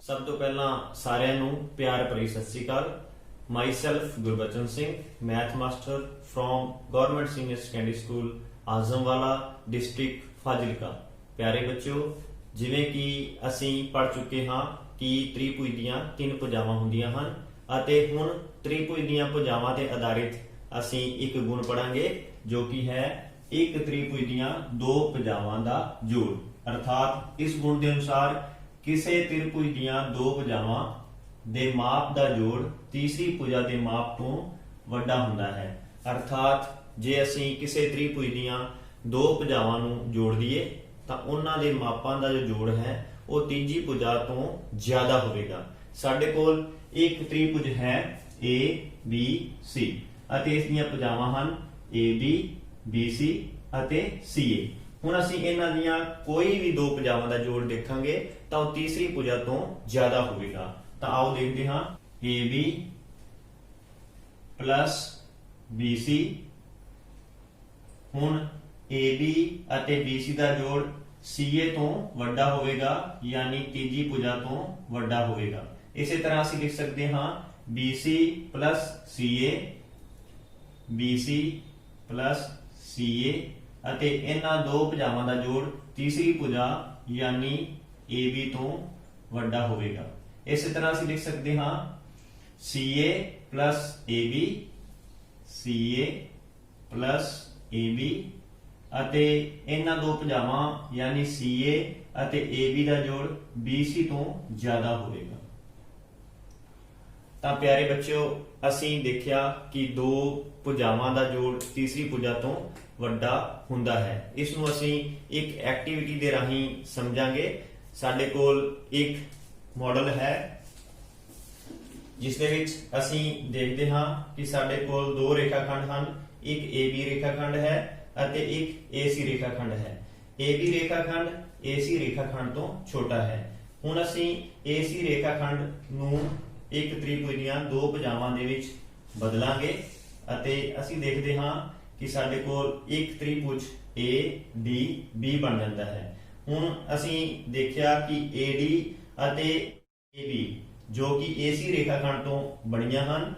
सब तो पहला सारिਆਂ ਨੂੰ प्यार भरी सत श्री अकाल। Myself Gurbachan Singh, math master from government senior secondary school Azamwala district Fazilka. प्यारे बच्चों, जिवें कि ਅਸੀਂ पढ़ चुके हाँ कि त्रिभुज ਦੀਆਂ 3 ਭੁਜਾਵਾਂ ਹੁੰਦੀਆਂ ਹਨ ਅਤੇ ਹੁਣ त्रिभुज ਦੀਆਂ ਭੁਜਾਵਾਂ ਤੇ ਆਧਾਰਿਤ ਅਸੀਂ ਇੱਕ ਗੁਣ ਪੜਾਂਗੇ ਜੋ ਕਿ ਹੈ ਇੱਕ त्रिभुज ਦੀਆਂ 2 ਭੁਜਾਵਾਂ ਦਾ ਜੋੜ। अर्थात इस गुण के अनुसार किसी त्रिभुज ਦੀਆਂ 2 ਭੁਜਾਵਾਂ ਦੇ माप का जोड़ तीसरी ਭੁਜਾ ਦੇ माप ਤੋਂ ਵੱਡਾ ਹੁੰਦਾ है। अर्थात जे ਅਸੀਂ किसी त्रिभुज ਦੀਆਂ 2 ਭੁਜਾਵਾਂ ਨੂੰ जोड़ दईए ਤਾਂ ਉਹਨਾਂ ਦੇ ਮਾਪਾਂ ਦਾ जो जोड़ है वो तीजी ਭੁਜਾ ਤੋਂ ਜ਼ਿਆਦਾ ਹੋਵੇਗਾ। ਸਾਡੇ ਕੋਲ एक त्रिभुज है ए बी सी ਅਤੇ ਇਸ ਦੀਆਂ ਭੁਜਾਵਾਂ ਹਨ ए बी बी सी ਅਤੇ सी ए। ਹੁਣ ਅਸੀਂ ਇਹਨਾਂ ਦੀਆਂ ਕੋਈ ਵੀ 2 ਭੁਜਾਵਾਂ ਦਾ ਜੋੜ ਦੇਖਾਂਗੇ ਤਾਂ ਉਹ ਤੀਸਰੀ ਭੁਜਾ ਤੋਂ ਜ਼ਿਆਦਾ ਹੋਵੇਗਾ। ਤਾਂ ਆਓ ਦੇਖਦੇ ਹਾਂ AB plus BC। ਹੁਣ AB ਅਤੇ BC ਦਾ ਜੋੜ CA ਤੋਂ ਵੱਡਾ ਹੋਵੇਗਾ, ਯਾਨੀ ਤੀਜੀ ਭੁਜਾ ਤੋਂ ਵੱਡਾ ਹੋਵੇਗਾ। ਇਸੇ ਤਰ੍ਹਾਂ ਅਸੀਂ ਲਿਖ ਸਕਦੇ ਹਾਂ BC plus CA, BC plus CA ਅਤੇ ਇਹਨਾਂ 2 ਭੁਜਾਵਾਂ ਦਾ ਜੋੜ ਤੀਸਰੀ ਭੁਜਾ ਯਾਨੀ AB ਤੋਂ ਵੱਡਾ ਹੋਵੇਗਾ। ਇਸੇ ਤਰ੍ਹਾਂ ਅਸੀਂ ਲਿਖ ਸਕਦੇ ਹਾਂ CA plus AB, CA plus AB ਅਤੇ ਇਹਨਾਂ 2 ਭੁਜਾਵਾਂ ਯਾਨੀ CA ਅਤੇ AB ਦਾ ਜੋੜ BC ਤੋਂ ਜ਼ਿਆਦਾ ਹੋਵੇਗਾ। ਤਾਂ ਪਿਆਰੇ ਬੱਚਿਓ, ਅਸੀਂ ਦੇਖਿਆ ਕਿ 2 ਭੁਜਾਵਾਂ ਦਾ ਜੋੜ ਤੀਸਰੀ ਭੁਜਾ ਤੋਂ ਵੱਡਾ ਹੁੰਦਾ ਹੈ। ਇਸ ਨੂੰ ਅਸੀਂ ਇੱਕ ਐਕਟੀਵਿਟੀ ਦੇ ਰਾਹੀਂ ਸਮਝਾਂਗੇ। ਸਾਡੇ ਕੋਲ ਇੱਕ ਮਾਡਲ ਹੈ ਜਿਸ ਦੇ ਵਿੱਚ ਅਸੀਂ ਦੇਖਦੇ ਹਾਂ ਕਿ ਸਾਡੇ ਕੋਲ 2 ਰੇਖਾਖੰਡ ਹਨ। ਇੱਕ AB ਰੇਖਾਖੰਡ ਹੈ ਅਤੇ ਇੱਕ AC ਰੇਖਾਖੰਡ ਹੈ। AB ਰੇਖਾਖੰਡ AC ਰੇਖਾਖੰਡ ਤੋਂ ਛੋਟਾ ਹੈ। ਹੁਣ ਅਸੀਂ AC ਰੇਖਾਖੰਡ ਨੂੰ ਇੱਕ त्रिभुज ਦੀਆਂ 2 ਭੁਜਾਵਾਂ ਦੇ ਵਿੱਚ ਬਦਲਾਂਗੇ ਅਤੇ ਅਸੀਂ ਦੇਖਦੇ ਹਾਂ ਕਿ ਸਾਡੇ ਕੋਲ ਇੱਕ त्रिभुज ADB ਬਣ ਜਾਂਦਾ ਹੈ। ਹੁਣ ਅਸੀਂ ਦੇਖਿਆ ਕਿ AD ਅਤੇ AB ਜੋ ਕਿ AC ਰੇਖਾਖੰਡ ਤੋਂ ਬਣੀਆਂ ਹਨ,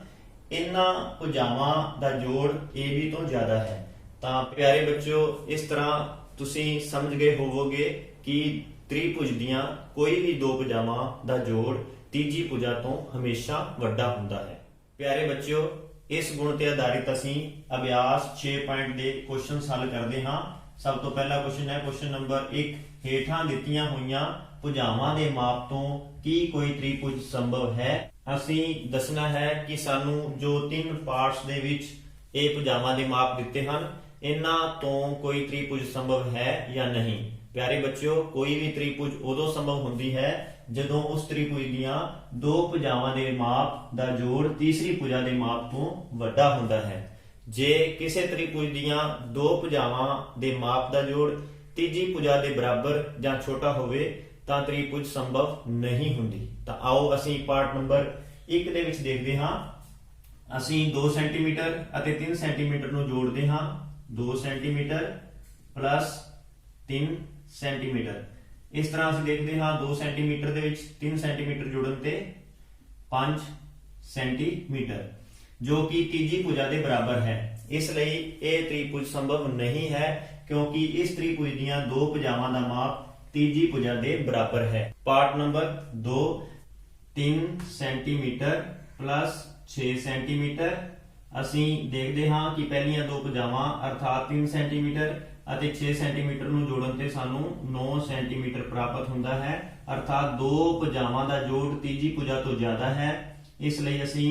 ਇਹਨਾਂ ਭੁਜਾਵਾਂ ਦਾ ਜੋੜ AB ਤੋਂ ਜ਼ਿਆਦਾ ਹੈ। ਤਾਂ ਪਿਆਰੇ ਬੱਚਿਓ, ਇਸ ਤਰ੍ਹਾਂ ਤੁਸੀਂ ਸਮਝ ਗਏ ਹੋਵੋਗੇ ਕਿ त्रिभुज ਦੀਆਂ ਕੋਈ ਵੀ 2 ਭੁਜਾਵਾਂ ਦਾ ਜੋੜ ਤੀਜੀ ਭੁਜਾ ਤੋਂ ਹਮੇਸ਼ਾ ਵੱਡਾ ਹੁੰਦਾ ਹੈ। ਪਿਆਰੇ ਬੱਚਿਓ, ਇਸ ਗੁਣ ਤੇ ਆਧਾਰਿਤ ਅਸੀਂ ਅਭਿਆਸ 6 ਪੁਆਇੰਟ ਦੇ ਕੁਐਸਚਨਸ ਹੱਲ ਕਰਦੇ ਹਾਂ। ਸਭ ਤੋਂ ਪਹਿਲਾ ਕੁਐਸਚਨ ਹੈ ਕੁਐਸਚਨ ਨੰਬਰ 1। ਹੇਠਾਂ ਦਿੱਤੀਆਂ ਹੋਈਆਂ ਭੁਜਾਵਾਂ ਦੇ ਮਾਪ ਤੋਂ ਕੀ ਕੋਈ त्रिभुज ਸੰਭਵ ਹੈ? ਅਸੀਂ ਦੱਸਣਾ ਹੈ ਕਿ ਸਾਨੂੰ ਜੋ 3 ਪਾਰਟਸ ਦੇ ਵਿੱਚ ਇਹ ਭੁਜਾਵਾਂ ਦੇ ਮਾਪ ਦਿੱਤੇ ਹਨ, ਇਹਨਾਂ ਤੋਂ ਕੋਈ त्रिभुज ਸੰਭਵ ਹੈ ਜਾਂ ਨਹੀਂ। ਪਿਆਰੇ ਬੱਚਿਓ, ਕੋਈ ਵੀ त्रिभुज ਉਦੋਂ ਸੰਭਵ ਹੁੰਦੀ ਹੈ ਜਦੋਂ ਉਸ त्रिभुज ਦੀਆਂ 2 ਭੁਜਾਵਾਂ ਦੇ ਮਾਪ ਦਾ ਜੋੜ ਤੀਸਰੀ ਭੁਜਾ ਦੇ ਮਾਪ ਤੋਂ ਵੱਡਾ ਹੁੰਦਾ ਹੈ। ਜੇ ਕਿਸੇ त्रिभुज ਦੀਆਂ 2 ਭੁਜਾਵਾਂ ਦੇ ਮਾਪ ਦਾ ਜੋੜ ਤੀਜੀ ਭੁਜਾ ਦੇ ਬਰਾਬਰ ਜਾਂ ਛੋਟਾ ਹੋਵੇ ਤਾਂ त्रिभुज ਸੰਭਵ ਨਹੀਂ ਹੁੰਦੀ। ਤਾਂ ਆਓ ਅਸੀਂ ਪਾਰਟ ਨੰਬਰ 1 ਦੇ ਵਿੱਚ ਦੇਖਦੇ ਹਾਂ। ਅਸੀਂ 2 ਸੈਂਟੀਮੀਟਰ ਅਤੇ 3 ਸੈਂਟੀਮੀਟਰ ਨੂੰ ਜੋੜਦੇ ਹਾਂ। 2 ਸੈਂਟੀਮੀਟਰ ਪਲੱਸ 3 ਸੈਂਟੀਮੀਟਰ। ਇਸ ਤਰ੍ਹਾਂ ਅਸੀਂ ਦੇਖਦੇ ਹਾਂ 2 ਸੈਂਟੀਮੀਟਰ ਦੇ ਵਿੱਚ 3 ਸੈਂਟੀਮੀਟਰ ਜੋੜਨ ਤੇ 5 ਸੈਂਟੀਮੀਟਰ, ਜੋ ਕਿ ਤੀਜੀ ਭੁਜਾ ਦੇ ਬਰਾਬਰ ਹੈ। ਇਸ ਲਈ ਇਹ त्रिभुज ਸੰਭਵ ਨਹੀਂ ਹੈ ਕਿਉਂਕਿ ਇਸ त्रिभुज ਦੀਆਂ 2 ਭੁਜਾਵਾਂ ਦਾ ਮਾਪ ਤੀਜੀ ਭੁਜਾ ਦੇ ਬਰਾਬਰ ਹੈ। Part number 2। 3 centimetre plus 6 centimetre. ਅਸੀਂ ਦੇਖਦੇ ਹਾਂ ਕਿ ਪਹਿਲੀਆਂ 2 ਭੁਜਾਵਾਂ ਅਰਥਾਤ 3 ਸੈਂਟੀਮੀਟਰ ਅਤੇ 6 ਸੈਂਟੀਮੀਟਰ ਨੂੰ ਜੋੜਨ ਤੇ ਸਾਨੂੰ 9 ਸੈਂਟੀਮੀਟਰ ਪ੍ਰਾਪਤ ਹੁੰਦਾ ਹੈ। ਅਰਥਾਤ 2 ਭੁਜਾਵਾਂ ਦਾ ਜੋੜ ਤੀਜੀ ਭੁਜਾ ਤੋਂ ਜ਼ਿਆਦਾ ਹੈ। ਇਸ ਲਈ ਅਸੀਂ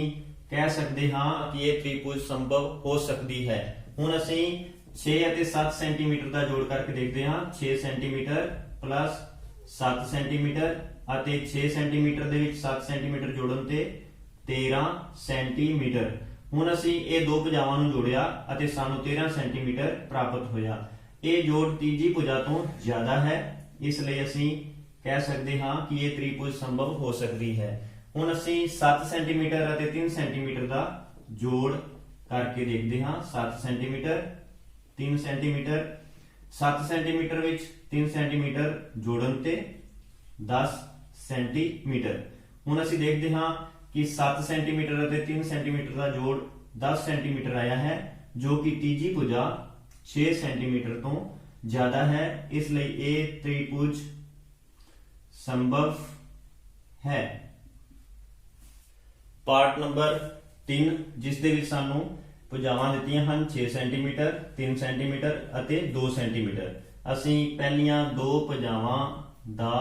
ਕਹਿ ਸਕਦੇ ਹਾਂ ਕਿ ਇਹ त्रिभुज ਸੰਭਵ ਹੋ ਸਕਦੀ ਹੈ। ਹੁਣ ਅਸੀਂ 6 ਅਤੇ 7 ਸੈਂਟੀਮੀਟਰ ਦਾ ਜੋੜ ਕਰਕੇ ਦੇਖਦੇ ਹਾਂ। 6 ਸੈਂਟੀਮੀਟਰ ਪਲੱਸ 7 ਸੈਂਟੀਮੀਟਰ ਅਤੇ 6 ਸੈਂਟੀਮੀਟਰ ਦੇ ਵਿੱਚ 7 ਸੈਂਟੀਮੀਟਰ ਜੋੜਨ ਤੇ 13 ਸੈਂਟੀਮੀਟਰ। ਹੁਣ ਅਸੀਂ ਇਹ 2 ਭੁਜਾਵਾਂ ਨੂੰ ਜੋੜਿਆ ਅਤੇ ਸਾਨੂੰ 13 ਸੈਂਟੀਮੀਟਰ ਪ੍ਰਾਪਤ ਹੋਇਆ। ਇਹ ਜੋੜ ਤੀਜੀ ਭੁਜਾ ਤੋਂ ਜ਼ਿਆਦਾ ਹੈ। ਇਸ ਲਈ ਅਸੀਂ ਕਹਿ ਸਕਦੇ ਹਾਂ ਕਿ ਇਹ त्रिभुज ਸੰਭਵ ਹੋ ਸਕਦੀ ਹੈ। ਹੁਣ ਅਸੀਂ 7 ਸੈਂਟੀਮੀਟਰ ਅਤੇ 3 ਸੈਂਟੀਮੀਟਰ ਦਾ ਜੋੜ ਕਰਕੇ ਦੇਖਦੇ ਹਾਂ। 7 ਸੈਂਟੀਮੀਟਰ 3 ਸੈਂਟੀਮੀਟਰ 7 ਸੈਂਟੀਮੀਟਰ ਵਿੱਚ 3 ਸੈਂਟੀਮੀਟਰ ਜੋੜਨ ਤੇ 10 ਸੈਂਟੀਮੀਟਰ। ਹੁਣ ਅਸੀਂ ਦੇਖਦੇ ਹਾਂ ਕਿ 7 ਸੈਂਟੀਮੀਟਰ ਅਤੇ 3 ਸੈਂਟੀਮੀਟਰ ਦਾ ਜੋੜ 10 ਸੈਂਟੀਮੀਟਰ ਆਇਆ ਹੈ, ਜੋ ਕਿ ਤੀਜੀ ਭੁਜਾ 6 ਸੈਂਟੀਮੀਟਰ ਤੋਂ ਜ਼ਿਆਦਾ ਹੈ। ਇਸ ਲਈ ਇਹ ਤ੍ਰਿਭੁਜ ਸੰਭਵ ਹੈ। ਪਾਰਟ ਨੰਬਰ 3, ਜਿਸ ਦੇ ਵਿੱਚ ਸਾਨੂੰ ਭੁਜਾਵਾਂ ਦਿੱਤੀਆਂ ਹਨ 6 ਸੈਂਟੀਮੀਟਰ, 3 ਸੈਂਟੀਮੀਟਰ ਅਤੇ 2 ਸੈਂਟੀਮੀਟਰ। ਅਸੀਂ ਪਹਿਲੀਆਂ ਦੋ ਭੁਜਾਵਾਂ ਦਾ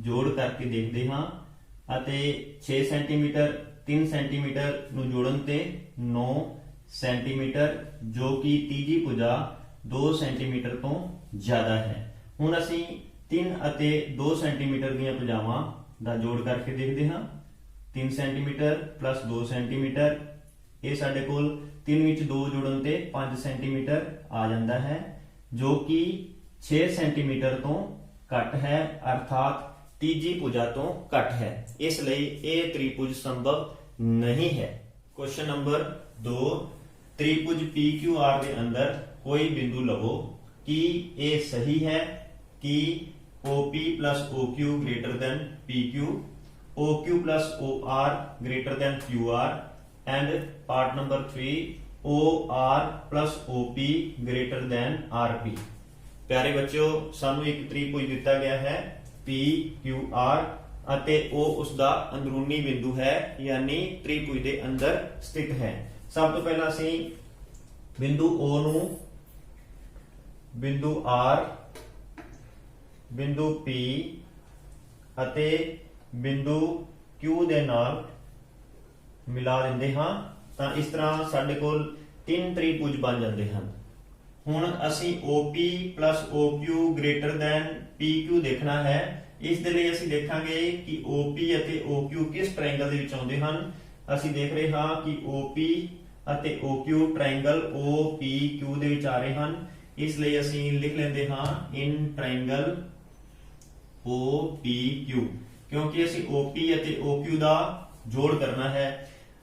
ਜੋੜ ਕਰਕੇ ਦੇਖਦੇ ਹਾਂ ਅਤੇ 6 ਸੈਂਟੀਮੀਟਰ 3 ਸੈਂਟੀਮੀਟਰ ਨੂੰ ਜੋੜਨ ਤੇ 9 ਸੈਂਟੀਮੀਟਰ, ਜੋ ਕਿ ਤੀਜੀ ਭੁਜਾ 2 ਸੈਂਟੀਮੀਟਰ ਤੋਂ ਜ਼ਿਆਦਾ ਹੈ। ਹੁਣ ਅਸੀਂ 3 ਅਤੇ 2 ਸੈਂਟੀਮੀਟਰ ਦੀਆਂ ਭੁਜਾਵਾਂ ਦਾ ਜੋੜ ਕਰਕੇ ਦੇਖਦੇ ਹਾਂ। 3 ਸੈਂਟੀਮੀਟਰ ਪਲੱਸ 2 ਸੈਂਟੀਮੀਟਰ, ਇਹ ਸਾਡੇ ਕੋਲ 3 ਵਿੱਚ 2 ਜੋੜਨ ਤੇ 5 ਸੈਂਟੀਮੀਟਰ ਆ ਜਾਂਦਾ ਹੈ, ਜੋ ਕਿ 6 ਸੈਂਟੀਮੀਟਰ ਤੋਂ ਘੱਟ ਹੈ, ਅਰਥਾਤ ਤੀਜੀ ਭੁਜਾ ਤੋਂ ਘੱਟ ਹੈ। ਇਸ ਲਈ ਇਹ ਤ੍ਰਿਭੁਜ ਸੰਭਵ ਨਹੀਂ ਹੈ। ਕੁਐਸਚਨ ਨੰਬਰ 2, ਤ੍ਰਿਭੁਜ PQR ਦੇ ਅੰਦਰ ਕੋਈ ਬਿੰਦੂ ਲਵੋ ਕਿ ਇਹ ਸਹੀ ਹੈ ਕਿ OP plus OQ greater than PQ, OQ plus OR greater than QR, and part number 3, OR plus OP greater than RP। ਪਿਆਰੇ ਬੱਚਿਓ, ਸਾਨੂੰ ਇੱਕ ਤ੍ਰਿਭੁਜ ਦਿੱਤਾ ਗਿਆ ਹੈ PQR ਅਤੇ ਉਹ ਉਸ ਦਾ ਅੰਦਰੂਨੀ ਬਿੰਦੂ ਹੈ, ਯਾਨੀ ਤ੍ਰਿਭੁਜ ਦੇ ਅੰਦਰ ਸਥਿਤ ਹੈ। ਸਭ ਤੋਂ ਪਹਿਲਾਂ ਅਸੀਂ ਬਿੰਦੂ O ਨੂੰ ਬਿੰਦੂ R, ਬਿੰਦੂ P ਅਤੇ ਬਿੰਦੂ Q ਦੇ ਨਾਲ ਮਿਲਾ ਦਿੰਦੇ ਹਾਂ, ਤਾਂ ਇਸ ਤਰ੍ਹਾਂ ਸਾਡੇ ਕੋਲ 3 ਤ੍ਰਿਭੁਜ ਬਣ ਜਾਂਦੇ ਹਨ। ਹੁਣ ਅਸੀਂ OP plus OQ greater than PQ ਦੇਖਣਾ ਹੈ। ਇਸ ਦੇ ਲਈ ਅਸੀਂ ਦੇਖਾਂਗੇ ਕਿ OP ਅਤੇ OQ ਕਿਸ ਟ੍ਰਾਇੰਗਲ ਦੇ ਵਿੱਚ ਆਉਂਦੇ ਹਨ। ਅਸੀਂ ਦੇਖ ਰਹੇ ਹਾਂ ਕਿ OP ਅਤੇ OQ ਟ੍ਰਾਇੰਗਲ OPQ ਦੇ ਵਿੱਚ ਆ ਰਹੇ ਹਨ। ਇਸ ਲਈ ਅਸੀਂ ਲਿਖ ਲੈਂਦੇ ਹਾਂ ਇਨ ਟ੍ਰਾਇੰਗਲ OPQ, ਕਿਉਂਕਿ ਅਸੀਂ OP ਅਤੇ OQ ਦਾ ਜੋੜ ਕਰਨਾ ਹੈ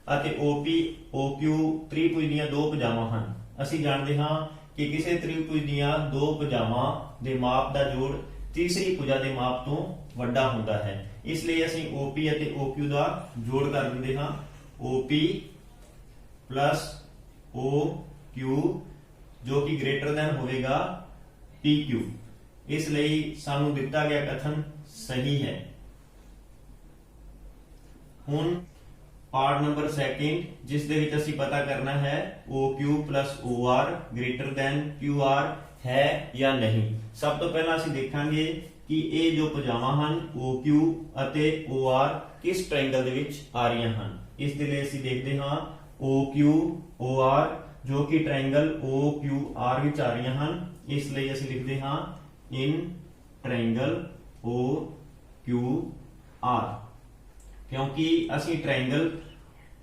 ਅਤੇ OP OQ ਤ੍ਰਿਭੁਜ ਦੀਆਂ ਦੋ ਭੁਜਾਵਾਂ ਹਨ। ਅਸੀਂ ਜਾਣਦੇ ਹਾਂ ਕਿ ਕਿਸੇ ਤ੍ਰਿਭੁਜ ਦੀਆਂ ਦੋ ਭੁਜਾਵਾਂ ਦੇ ਮਾਪ ਦਾ ਜੋੜ ਤੀਸਰੀ ਭੁਜਾ ਦੇ ਮਾਪ ਤੋਂ ਵੱਡਾ ਹੁੰਦਾ ਹੈ। ਇਸ ਲਈ ਅਸੀਂ OP ਅਤੇ OQ ਦਾ ਜੋੜ ਕਰ ਦਿੰਦੇ ਹਾਂ, OP plus OQ, ਜੋ ਕਿ ਗ੍ਰੇਟਰ ਦੈਨ ਹੋਵੇਗਾ PQ। ਇਸ ਲਈ ਸਾਨੂੰ ਦਿੱਤਾ ਗਿਆ ਕਥਨ ਸਹੀ ਹੈ। ਹੁਣ ਪਾਰਟ ਨੰਬਰ 2, ਜਿਸ ਦੇ ਵਿੱਚ ਅਸੀਂ ਪਤਾ ਕਰਨਾ ਹੈ OQ plus OR greater than QR ਹੈ ਜਾਂ ਨਹੀਂ। ਸਭ ਤੋਂ ਪਹਿਲਾਂ ਅਸੀਂ ਦੇਖਾਂਗੇ ਕਿ ਇਹ ਜੋ ਭੁਜਾਵਾਂ ਹਨ OQ ਅਤੇ OR ਕਿਸ ਟ੍ਰਾਇੰਗਲ ਦੇ ਵਿੱਚ ਆ ਰਹੀਆਂ ਹਨ। ਇਸ ਦੇ ਲਈ ਅਸੀਂ ਦੇਖਦੇ ਹਾਂ OQ OR, ਜੋ ਕਿ ਟ੍ਰਾਇੰਗਲ OQR ਵਿੱਚ ਆ ਰਹੀਆਂ ਹਨ। ਇਸ ਲਈ ਅਸੀਂ ਲਿਖਦੇ ਹਾਂ ਇਨ ਟ੍ਰਾਇੰਗਲ OQR, ਕਿਉਂਕਿ ਅਸੀਂ ਟ੍ਰਾਇੰਗਲ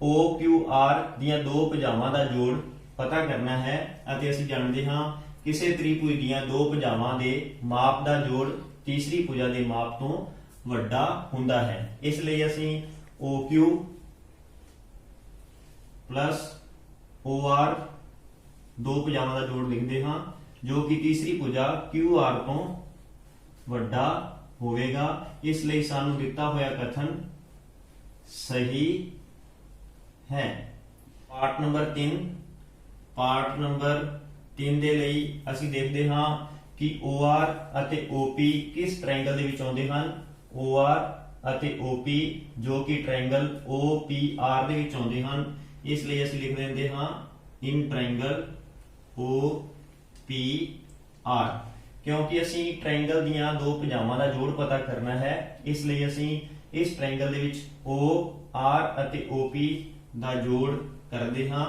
OQR ਦੀਆਂ ਦੋ ਭੁਜਾਵਾਂ ਦਾ ਜੋੜ ਪਤਾ ਕਰਨਾ ਹੈ ਅਤੇ ਅਸੀਂ ਜਾਣਦੇ ਹਾਂ ਕਿਸੇ ਤ੍ਰਿਭੁਜ ਦੀਆਂ ਦੋ ਭੁਜਾਵਾਂ ਦੇ ਮਾਪ ਦਾ ਜੋੜ ਤੀਸਰੀ ਭੁਜਾ ਦੇ ਮਾਪ ਤੋਂ ਵੱਡਾ ਹੁੰਦਾ ਹੈ। ਇਸ ਲਈ ਅਸੀਂ OQ plus OR ਦੋ ਭੁਜਾਵਾਂ ਦਾ ਜੋੜ ਲਿਖਦੇ ਹਾਂ, ਜੋ ਕਿ ਤੀਸਰੀ ਭੁਜਾ QR ਤੋਂ ਵੱਡਾ ਹੋਵੇਗਾ। ਇਸ ਲਈ ਸਾਨੂੰ ਦਿੱਤਾ ਹੋਇਆ ਕਥਨ ਸਹੀ ਹੈ। ਪਾਰਟ ਨੰਬਰ 3 ਦੇ ਲਈ ਅਸੀਂ ਦੇਖਦੇ ਹਾਂ ਕਿ OR ਅਤੇ OP ਕਿਸ ਟ੍ਰਾਇੰਗਲ ਦੇ ਵਿੱਚ ਆਉਂਦੇ ਹਨ। OR ਅਤੇ OP ਜੋ ਕਿ ਟ੍ਰਾਇੰਗਲ OPR ਦੇ ਵਿੱਚ ਆਉਂਦੇ ਹਨ। ਇਸ ਲਈ ਅਸੀਂ ਲਿਖ ਦਿੰਦੇ ਹਾਂ ਇਨ ਟ੍ਰਾਇੰਗਲ OPR, ਕਿਉਂਕਿ ਅਸੀਂ ਟ੍ਰਾਇੰਗਲ ਦੀਆਂ ਦੋ ਭੁਜਾਵਾਂ ਦਾ ਜੋੜ ਪਤਾ ਕਰਨਾ ਹੈ। ਇਸ ਲਈ ਅਸੀਂ ਇਸ ਟ੍ਰਾਇੰਗਲ ਦੇ ਵਿੱਚ OR ਅਤੇ OP ਦਾ ਜੋੜ ਕਰਦੇ ਹਾਂ,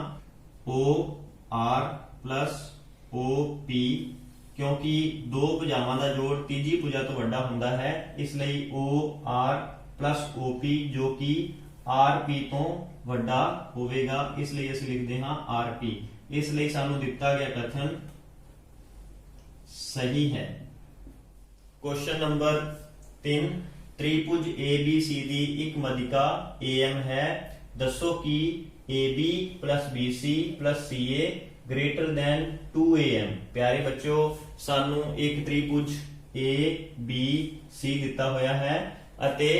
OR plus OP, ਕਿਉਂਕਿ ਦੋ ਭੁਜਾਵਾਂ ਦਾ ਜੋੜ ਤੀਜੀ ਭੁਜਾ ਤੋਂ ਵੱਡਾ ਹੁੰਦਾ ਹੈ। ਇਸ ਲਈ OR plus OP ਜੋ ਕਿ RP ਤੋਂ ਵੱਡਾ ਹੋਵੇਗਾ। ਇਸ ਲਈ ਅਸੀਂ ਲਿਖਦੇ ਹਾਂ RP। ਇਸ ਲਈ ਸਾਨੂੰ ਦਿੱਤਾ ਗਿਆ ਕਥਨ ਸਹੀ ਹੈ। ਕੁਐਸਚਨ ਨੰਬਰ 3, ਤ੍ਰਿਭੁਜ ABC ਦੀ ਇੱਕ ਮੱਧਿਕਾ AM ਹੈ। ਦੱਸੋ ਕਿ AB plus BC plus CA greater than 2AM। ਪਿਆਰੇ ਬੱਚਿਓ, ਸਾਨੂੰ ਇੱਕ ਤ੍ਰਿਭੁਜ ABC ਦਿੱਤਾ ਹੋਇਆ ਹੈ ਅਤੇ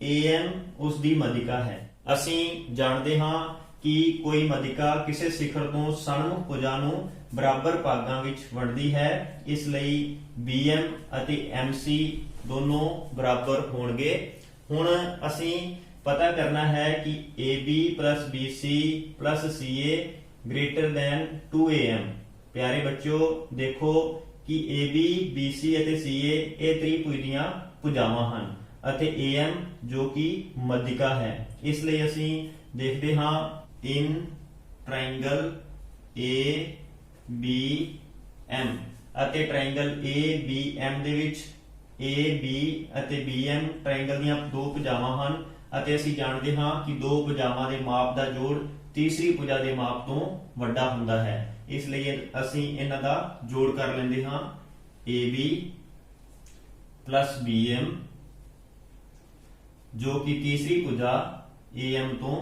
AM ਉਸ ਦੀ ਮੱਧਿਕਾ ਹੈ। ਅਸੀਂ ਜਾਣਦੇ ਹਾਂ ਕਿ ਕੋਈ ਮੱਧਿਕਾ ਕਿਸੇ ਸਿਖਰ ਤੋਂ ਸਨਮੁਖ ਭੁਜਾ ਨੂੰ ਬਰਾਬਰ ਭਾਗਾਂ ਵਿੱਚ ਵੰਡਦੀ ਹੈ, ਇਸ ਲਈ BM ਅਤੇ MC ਦੋਨੋਂ ਬਰਾਬਰ ਹੋਣਗੇ। ਹੁਣ ਅਸੀਂ ਪਤਾ ਕਰਨਾ ਹੈ ਕਿ AB plus BC plus CA greater than 2AM। ਪਿਆਰੇ ਬੱਚਿਓ, ਦੇਖੋ ਕਿ AB, BC ਅਤੇ CA ਇਹ ਤ੍ਰਿਭੁਜ ਦੀਆਂ ਭੁਜਾਵਾਂ ਹਨ ਅਤੇ AM ਜੋ ਕਿ ਮੱਧਿਕਾ ਹੈ। ਇਸ ਲਈ ਅਸੀਂ ਦੇਖਦੇ ਹਾਂ ਇਨ ਟ੍ਰਾਇੰਗਲ ABM ਅਤੇ ਟ੍ਰਾਇੰਗਲ ABM ਦੇ ਵਿੱਚ AB ਅਤੇ BM ਟ੍ਰਾਇੰਗਲ ਦੀਆਂ ਦੋ ਭੁਜਾਵਾਂ ਹਨ ਅਤੇ ਅਸੀਂ ਜਾਣਦੇ ਹਾਂ ਕਿ ਦੋ ਭੁਜਾਵਾਂ ਦੇ ਮਾਪ ਦਾ ਜੋੜ ਤੀਸਰੀ ਭੁਜਾ ਦੇ ਮਾਪ ਤੋਂ ਵੱਡਾ ਹੁੰਦਾ ਹੈ। ਇਸ ਲਈ ਅਸੀਂ ਇਹਨਾਂ ਦਾ ਜੋੜ ਕਰ ਲੈਂਦੇ ਹਾਂ AB plus BM ਜੋ ਕਿ ਤੀਸਰੀ ਭੁਜਾ AM ਤੋਂ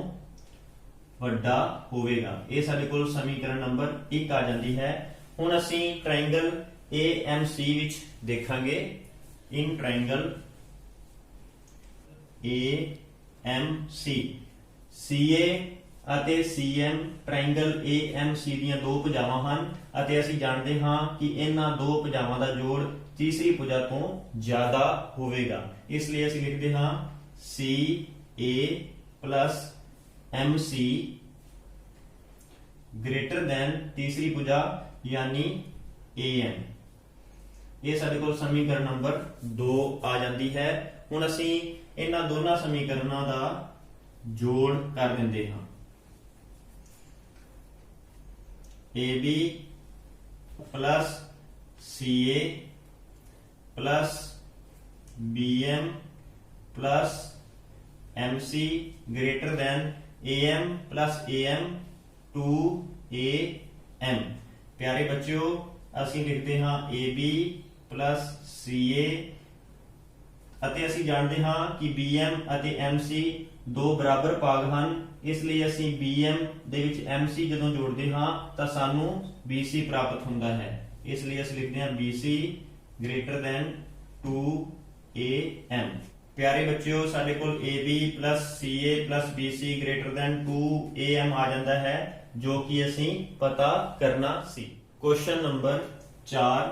ਵੱਡਾ ਹੋਵੇਗਾ। ਇਹ ਸਾਡੇ ਕੋਲ ਸਮੀਕਰਨ ਨੰਬਰ 1 ਆ ਜਾਂਦੀ ਹੈ। ਹੁਣ ਅਸੀਂ ਟ੍ਰਾਇੰਗਲ AMC ਵਿੱਚ ਦੇਖਾਂਗੇ। ਇਨ ਟ੍ਰਾਇੰਗਲ AMC CA ਅਤੇ CM ਟ੍ਰਾਇੰਗਲ AMC ਦੀਆਂ ਦੋ ਭੁਜਾਵਾਂ ਹਨ ਅਤੇ ਅਸੀਂ ਜਾਣਦੇ ਹਾਂ ਕਿ ਇਹਨਾਂ ਦੋ ਭੁਜਾਵਾਂ ਦਾ ਜੋੜ ਤੀਸਰੀ ਭੁਜਾ ਤੋਂ ਜ਼ਿਆਦਾ ਹੋਵੇਗਾ। ਇਸ ਲਈ ਅਸੀਂ ਲਿਖਦੇ ਹਾਂ CA plus MC greater than ਤੀਸਰੀ ਭੁਜਾ ਯਾਨੀ AM। ਇਹ ਸਾਡੇ ਕੋਲ ਸਮੀਕਰਨ ਨੰਬਰ 2 ਆ ਜਾਂਦੀ ਹੈ। ਹੁਣ ਅਸੀਂ ਇਹਨਾਂ ਦੋਨਾਂ ਸਮੀਕਰਨਾਂ ਦਾ ਜੋੜ ਕਰ ਦਿੰਦੇ ਹਾਂ। AB plus CA plus BM plus MC greater than AM plus AM 2AM। ਪਿਆਰੇ ਬੱਚਿਓ, ਅਸੀਂ ਲਿਖਦੇ ਹਾਂ AB plus CA ਅਤੇ ਅਸੀਂ ਜਾਣਦੇ ਹਾਂ ਕਿ BM ਅਤੇ MC ਦੋ ਬਰਾਬਰ ਭਾਗ ਹਨ। ਇਸ ਲਈ ਅਸੀਂ BM ਦੇ ਵਿੱਚ MC ਜਦੋਂ ਜੋੜਦੇ ਹਾਂ ਤਾਂ ਸਾਨੂੰ BC ਪ੍ਰਾਪਤ ਹੁੰਦਾ ਹੈ। ਇਸ ਲਈ ਅਸੀਂ ਲਿਖਦੇ ਹਾਂ BC greater than 2AM। ਪਿਆਰੇ ਬੱਚਿਓ, ਸਾਡੇ ਕੋਲ AB plus CA plus BC greater than 2AM ਆ ਜਾਂਦਾ ਹੈ ਜੋ ਕਿ ਅਸੀਂ ਪਤਾ ਕਰਨਾ ਸੀ। ਕੁਐਸਚਨ ਨੰਬਰ 4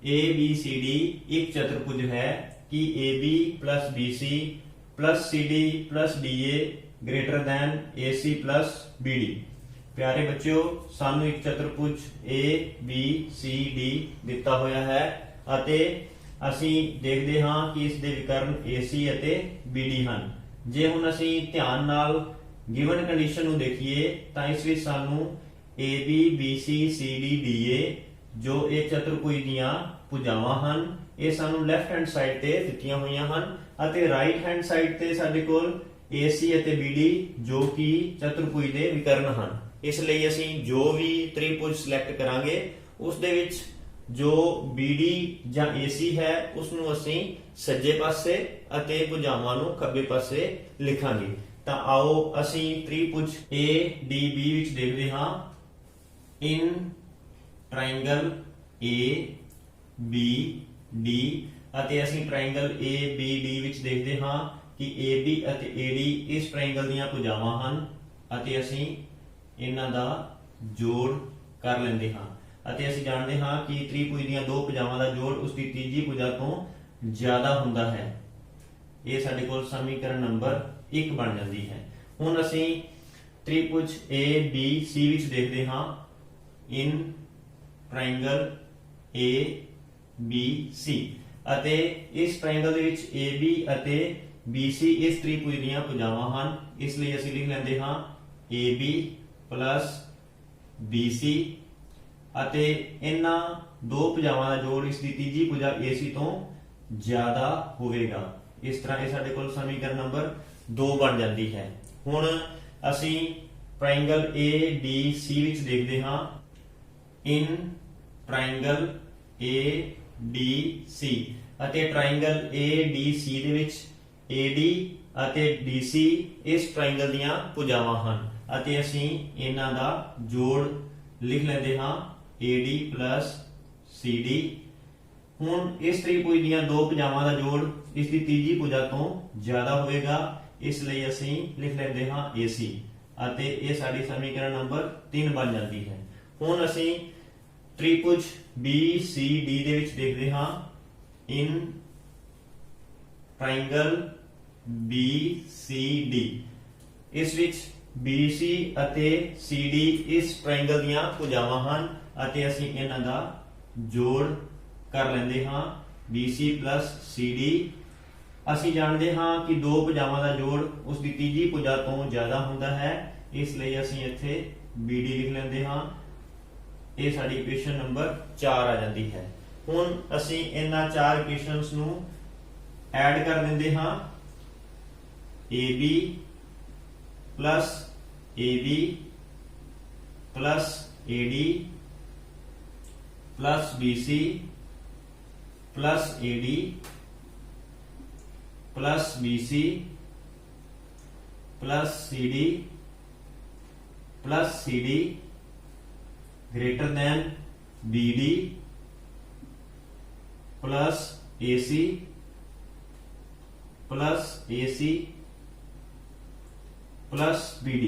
ABCD ਇੱਕ ਚਤੁਰਭੁਜ ਹੈ ਕਿ AB plus BC plus CD plus DA greater than AC plus BD। ਪਿਆਰੇ ਬੱਚਿਓ, ਸਾਨੂੰ ਇੱਕ ਚਤੁਰਭੁਜ ABCD ਦਿੱਤਾ ਹੋਇਆ ਹੈ ਅਤੇ ਅਸੀਂ ਦੇਖਦੇ ਹਾਂ ਕਿ ਇਸ ਦੇ ਵਿਕਰਨ AC ਅਤੇ BD ਹਨ। ਜੇ ਹੁਣ ਅਸੀਂ ਧਿਆਨ ਨਾਲ ਗਿਵਨ ਕੰਡੀਸ਼ਨ ਨੂੰ ਦੇਖੀਏ ਤਾਂ ਇਸ ਵਿੱਚ ਸਾਨੂੰ AB BC CD DA ਜੋ ਇਹ ਚਤੁਰਭੁਜ ਦੀਆਂ ਭੁਜਾਵਾਂ ਹਨ ਇਹ ਸਾਨੂੰ ਲੈਫਟ ਹੈਂਡ ਸਾਈਡ ਤੇ ਦਿੱਤੀਆਂ ਹੋਈਆਂ ਹਨ ਅਤੇ ਰਾਈਟ ਹੈਂਡ ਸਾਈਡ ਤੇ ਸਾਡੇ ਕੋਲ AC ਅਤੇ BD ਜੋ ਕਿ ਚਤੁਰਭੁਜ ਦੇ ਵਿਕਰਨ ਹਨ। ਇਸ ਲਈ ਅਸੀਂ ਜੋ ਵੀ ਤ੍ਰਿਭੁਜ ਸਿਲੈਕਟ ਕਰਾਂਗੇ ਉਸ ਦੇ ਵਿੱਚ ਜੋ BD ਜਾਂ AC ਹੈ ਉਸ ਨੂੰ ਅਸੀਂ ਸੱਜੇ ਪਾਸੇ ਅਤੇ ਭੁਜਾਵਾਂ ਨੂੰ ਖੱਬੇ ਪਾਸੇ ਲਿਖਾਂਗੇ। ਤਾਂ ਆਓ ਅਸੀਂ ਤ੍ਰਿਭੁਜ ADB ਵਿੱਚ ਦੇਖਦੇ ਹਾਂ। ਇਨ ਟ੍ਰਾਇੰਗਲ ABD ਅਤੇ ਅਸੀਂ ਟ੍ਰਾਇੰਗਲ ABD ਵਿੱਚ ਦੇਖਦੇ ਹਾਂ ਕਿ AB ਅਤੇ AD ਇਸ ਟ੍ਰਾਇੰਗਲ ਦੀਆਂ ਭੁਜਾਵਾਂ ਹਨ ਅਤੇ ਅਸੀਂ ਇਹਨਾਂ ਦਾ ਜੋੜ ਕਰ ਲੈਂਦੇ ਹਾਂ ਅਤੇ ਅਸੀਂ ਜਾਣਦੇ ਹਾਂ ਕਿ ਤ੍ਰਿਭੁਜ ਦੀਆਂ ਦੋ ਭੁਜਾਵਾਂ ਦਾ ਜੋੜ ਉਸ ਦੀ ਤੀਜੀ ਭੁਜਾ ਤੋਂ ਜ਼ਿਆਦਾ ਹੁੰਦਾ ਹੈ। ਇਹ ਸਾਡੇ ਕੋਲ ਸਮੀਕਰਨ ਨੰਬਰ 1 ਬਣ ਜਾਂਦੀ ਹੈ। ਹੁਣ ਅਸੀਂ ਤ੍ਰਿਭੁਜ ABC ਵਿੱਚ ਦੇਖਦੇ ਹਾਂ। ਇਨ ਟ੍ਰਾਇੰਗਲ ABC ਅਤੇ ਇਸ ਟ੍ਰਾਇੰਗਲ ਦੇ ਵਿੱਚ AB ਅਤੇ BC ਇਸ ਤ੍ਰਿਭੁਜ ਦੀਆਂ ਭੁਜਾਵਾਂ ਹਨ। ਇਸ ਲਈ ਅਸੀਂ ਲਿਖ ਲੈਂਦੇ ਹਾਂ AB plus BC ਅਤੇ ਇਹਨਾਂ ਦੋ ਭੁਜਾਵਾਂ ਦਾ ਜੋੜ ਇਸ ਦੀ ਤੀਜੀ ਭੁਜਾ AC ਤੋਂ ਜ਼ਿਆਦਾ ਹੋਵੇਗਾ। ਇਸ ਤਰ੍ਹਾਂ ਇਹ ਸਾਡੇ ਕੋਲ ਸਮੀਕਰਨ ਨੰਬਰ 2 ਬਣ ਜਾਂਦੀ ਹੈ। ਹੁਣ ਅਸੀਂ ਟ੍ਰਾਇੰਗਲ ADC ਵਿੱਚ ਦੇਖਦੇ ਹਾਂ। ਇਨ ਟ੍ਰਾਇੰਗਲ ADC ਅਤੇ ਟ੍ਰਾਇੰਗਲ ADC ਦੇ ਵਿੱਚ AD ਅਤੇ DC ਇਸ ਟ੍ਰਾਇੰਗਲ ਦੀਆਂ ਭੁਜਾਵਾਂ ਹਨ ਅਤੇ ਅਸੀਂ ਇਹਨਾਂ ਦਾ ਜੋੜ ਲਿਖ ਲੈਂਦੇ ਹਾਂ AD plus CD ਹੁਣ ਇਸ ਤ੍ਰਿਭੁਜ ਦੀਆਂ ਦੋ ਭੁਜਾਵਾਂ ਦਾ ਜੋੜ ਇਸ ਦੀ ਤੀਜੀ ਭੁਜਾ ਤੋਂ ਜ਼ਿਆਦਾ ਹੋਵੇਗਾ, ਇਸ ਲਈ ਅਸੀਂ ਲਿਖ ਲੈਂਦੇ ਹਾਂ AC ਅਤੇ ਇਹ ਸਾਡੀ ਸਮੀਕਰਨ ਨੰਬਰ 3 ਬਣ ਜਾਂਦੀ ਹੈ। ਹੁਣ ਅਸੀਂ ਤ੍ਰਿਭੁਜ BCD ਦੇ ਵਿੱਚ ਦੇਖਦੇ ਹਾਂ ਇਨ ਟ੍ਰਾਇੰਗਲ BCD। ਇਸ ਵਿੱਚ BC ਅਤੇ CD ਇਸ ਟ੍ਰਾਇੰਗਲ ਦੀਆਂ ਭੁਜਾਵਾਂ ਹਨ ਅਤੇ ਅਸੀਂ ਇਹਨਾਂ ਦਾ ਜੋੜ ਕਰ ਲੈਂਦੇ ਹਾਂ BC plus CD। ਅਸੀਂ ਜਾਣਦੇ ਹਾਂ ਕਿ ਦੋ ਭੁਜਾਵਾਂ ਦਾ ਜੋੜ ਉਸ ਦੀ ਤੀਜੀ ਭੁਜਾ ਤੋਂ ਜ਼ਿਆਦਾ ਹੁੰਦਾ ਹੈ, ਇਸ ਲਈ ਅਸੀਂ ਇੱਥੇ BD ਲਿਖ ਲੈਂਦੇ ਹਾਂ। ਇਹ ਸਾਡੀ ਇਕੁਏਸ਼ਨ ਨੰਬਰ 4 ਆ ਜਾਂਦੀ ਹੈ। ਹੁਣ ਅਸੀਂ ਇਹਨਾਂ ਚਾਰ ਇਕੁਏਸ਼ਨਸ ਨੂੰ ਐਡ ਕਰ ਦਿੰਦੇ ਹਾਂ। AB plus AB plus AD plus BC plus AD plus BC plus CD plus CD greater than BD plus AC plus AC plus BD।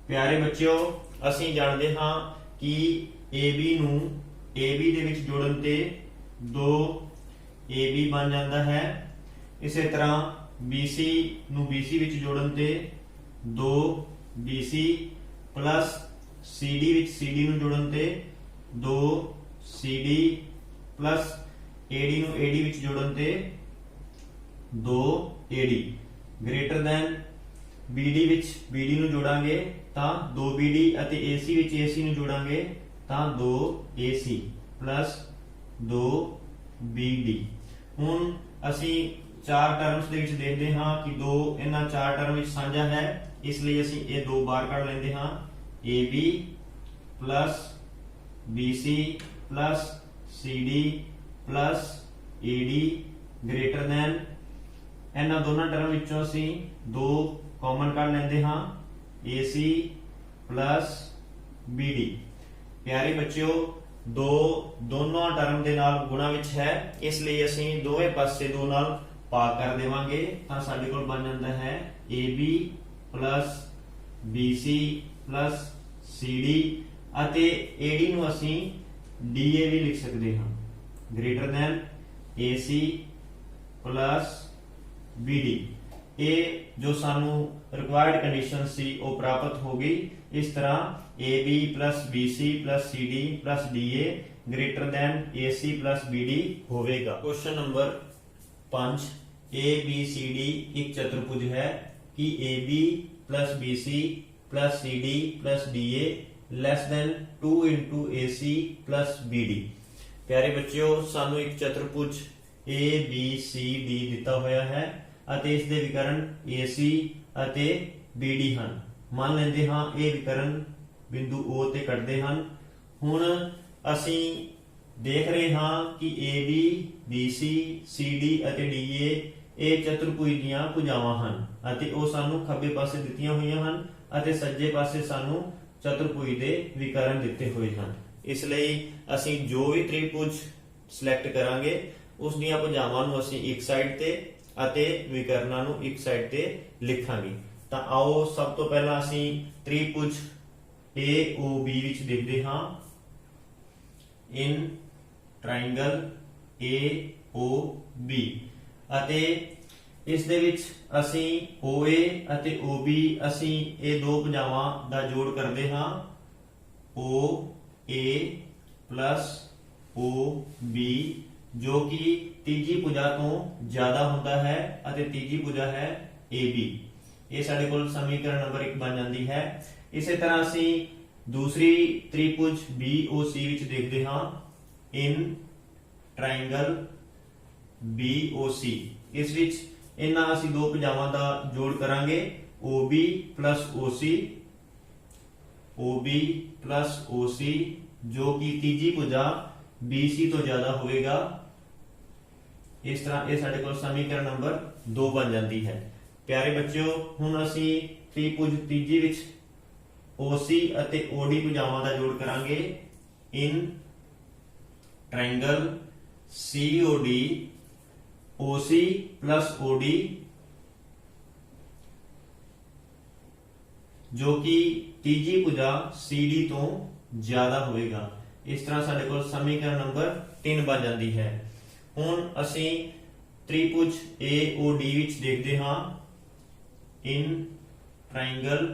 ਪਿਆਰੇ ਬੱਚਿਓ, ਅਸੀਂ ਜਾਣਦੇ ਹਾਂ ਕਿ AB ਨੂੰ AB ਦੇ ਵਿੱਚ ਜੋੜਨ ਤੇ 2 AB ਬਣ ਜਾਂਦਾ ਹੈ। ਇਸੇ ਤਰ੍ਹਾਂ BC ਨੂੰ BC ਵਿੱਚ ਜੋੜਨ ਤੇ 2 BC plus CD ਵਿੱਚ CD ਨੂੰ ਜੋੜਨ ਤੇ 2 CD plus AD ਨੂੰ AD ਵਿੱਚ ਜੋੜਨ ਤੇ 2 AD greater than BD ਵਿੱਚ BD ਨੂੰ ਜੋੜਾਂਗੇ ਤਾਂ 2 BD ਅਤੇ AC ਵਿੱਚ AC ਨੂੰ ਜੋੜਾਂਗੇ ਤਾਂ 2 AC plus 2 BD। ਹੁਣ ਅਸੀਂ ਚਾਰ ਟਰਮਸ ਦੇ ਵਿੱਚ ਦੇਖਦੇ ਹਾਂ ਕਿ 2 ਇਹਨਾਂ ਚਾਰ ਟਰਮ ਵਿੱਚ ਸਾਂਝਾ ਹੈ, ਇਸ ਲਈ ਅਸੀਂ ਇਹ 2 ਬਾਹਰ ਕੱਢ ਲੈਂਦੇ ਹਾਂ। AB plus BC plus CD plus AD greater than ਇਹਨਾਂ ਦੋਨਾਂ ਟਰਮ ਵਿੱਚੋਂ ਅਸੀਂ 2 ਕਾਮਨ ਕੱਢ ਲੈਂਦੇ ਹਾਂ AC plus BD। ਪਿਆਰੇ ਬੱਚਿਓ, ਦੋਨੋਂ ਟਰਮ ਦੇ ਨਾਲ ਗੁਣਾ ਵਿੱਚ ਹੈ, ਇਸ ਲਈ ਅਸੀਂ ਦੋਵੇਂ ਪਾਸੇ 2 ਨਾਲ ਭਾਗ ਕਰ ਦੇਵਾਂਗੇ ਤਾਂ ਸਾਡੇ ਕੋਲ ਬਣ ਜਾਂਦਾ ਹੈ AB plus BC plus CD ਅਤੇ AD ਨੂੰ ਅਸੀਂ DA ਵੀ ਲਿਖ ਸਕਦੇ ਹਾਂ greater than AC plus BD। ਇਹ ਜੋ ਸਾਨੂੰ ਰਿਕੁਆਇਰਡ ਕੰਡੀਸ਼ਨ ਸੀ ਉਹ ਪ੍ਰਾਪਤ ਹੋ ਗਈ। ਇਸ ਤਰ੍ਹਾਂ AB plus BC plus CD plus DA greater than AC plus BD ਹੋਵੇਗਾ। ਕੁਐਸਚਨ ਨੰਬਰ 5, ABCD ਇੱਕ ਚਤੁਰਭੁਜ ਹੈ ਕਿ AB plus BC plus CD plus DA less than 2 into AC plus BD। ਪਿਆਰੇ ਬੱਚਿਓ, ਸਾਨੂੰ ਇੱਕ ਚਤੁਰਭੁਜ ABCD ਦਿੱਤਾ ਹੋਇਆ ਹੈ ਅਤੇ ਇਸ ਦੇ ਵਿਕਰਨ AC ਅਤੇ BD ਹਨ। ਮੰਨ ਲੈਂਦੇ ਹਾਂ ਇਹ ਵਿਕਰਨ ਬਿੰਦੂ O ਤੇ ਕੱਟਦੇ ਹਨ। ਹੁਣ ਅਸੀਂ ਦੇਖ ਰਹੇ ਹਾਂ ਕਿ AB, BC, CD ਅਤੇ DA ਇਹ ਚਤੁਰਭੁਜ ਦੀਆਂ ਭੁਜਾਵਾਂ ਹਨ ਅਤੇ ਉਹ ਸਾਨੂੰ ਖੱਬੇ ਪਾਸੇ ਦਿੱਤੀਆਂ ਹੋਈਆਂ ਹਨ ਅਤੇ ਸੱਜੇ ਪਾਸੇ ਸਾਨੂੰ ਚਤੁਰਭੁਜ ਦੇ ਵਿਕਰਨ ਦਿੱਤੇ ਹੋਏ ਹਨ। ਇਸ ਲਈ ਅਸੀਂ ਜੋ ਵੀ ਤ੍ਰਿਭੁਜ ਸਿਲੈਕਟ ਕਰਾਂਗੇ ਉਸ ਦੀਆਂ ਭੁਜਾਵਾਂ ਨੂੰ ਅਸੀਂ ਇੱਕ ਸਾਈਡ ਤੇ ਅਤੇ ਵਿਕਰਨਾਂ ਨੂੰ ਇੱਕ ਸਾਈਡ ਤੇ ਲਿਖਾਂਗੇ। ਤਾਂ ਆਓ ਸਭ ਤੋਂ ਪਹਿਲਾਂ ਅਸੀਂ ਤ੍ਰਿਭੁਜ AOB ਵਿੱਚ ਦੇਖਦੇ ਹਾਂ ਇਨ ਟ੍ਰਾਇੰਗਲ AOB ਅਤੇ ਇਸ ਦੇ ਵਿੱਚ ਅਸੀਂ OA ਅਤੇ OB ਅਸੀਂ ਇਹ ਦੋ ਭੁਜਾਵਾਂ ਦਾ ਜੋੜ ਕਰਦੇ ਹਾਂ OA plus OB ਜੋ ਕਿ ਤੀਜੀ ਭੁਜਾ ਤੋਂ ਜ਼ਿਆਦਾ ਹੁੰਦਾ ਹੈ ਅਤੇ ਤੀਜੀ ਭੁਜਾ ਹੈ AB। ਇਹ ਸਾਡੇ ਕੋਲ ਸਮੀਕਰਨ ਨੰਬਰ 1 ਬਣ ਜਾਂਦੀ ਹੈ। ਇਸੇ ਤਰ੍ਹਾਂ ਅਸੀਂ ਦੂਸਰੀ ਤ੍ਰਿਭੁਜ BOC ਵਿੱਚ ਦੇਖਦੇ ਹਾਂ ਇਨ ਟ੍ਰਾਇੰਗਲ BOC। ਇਸ ਵਿੱਚ ਇਹਨਾਂ ਅਸੀਂ ਦੋ ਭੁਜਾਵਾਂ ਦਾ ਜੋੜ ਕਰਾਂਗੇ OB plus OC, OB plus OC ਜੋ ਕਿ ਤੀਜੀ ਭੁਜਾ BC ਤੋਂ ਜ਼ਿਆਦਾ ਹੋਵੇਗਾ। ਇਸ ਤਰ੍ਹਾਂ ਇਹ ਸਾਡੇ ਕੋਲ ਸਮੀਕਰਨ ਨੰਬਰ 2 ਬਣ ਜਾਂਦੀ ਹੈ। ਪਿਆਰੇ ਬੱਚਿਓ, ਹੁਣ ਅਸੀਂ ਤ੍ਰਿਭੁਜ ਤੀਜੀ ਵਿੱਚ OC ਅਤੇ OD ਭੁਜਾਵਾਂ ਦਾ ਜੋੜ ਕਰਾਂਗੇ in triangle COD OC plus OD जो कि तीजी भुजा CD तो ज्यादा होएगा। इस तरह साडे कोल समीकरण नंबर 3 बन जाती है। हुण असीं त्रिभुज AOD विच देखते हाँ इन ट्रायंगल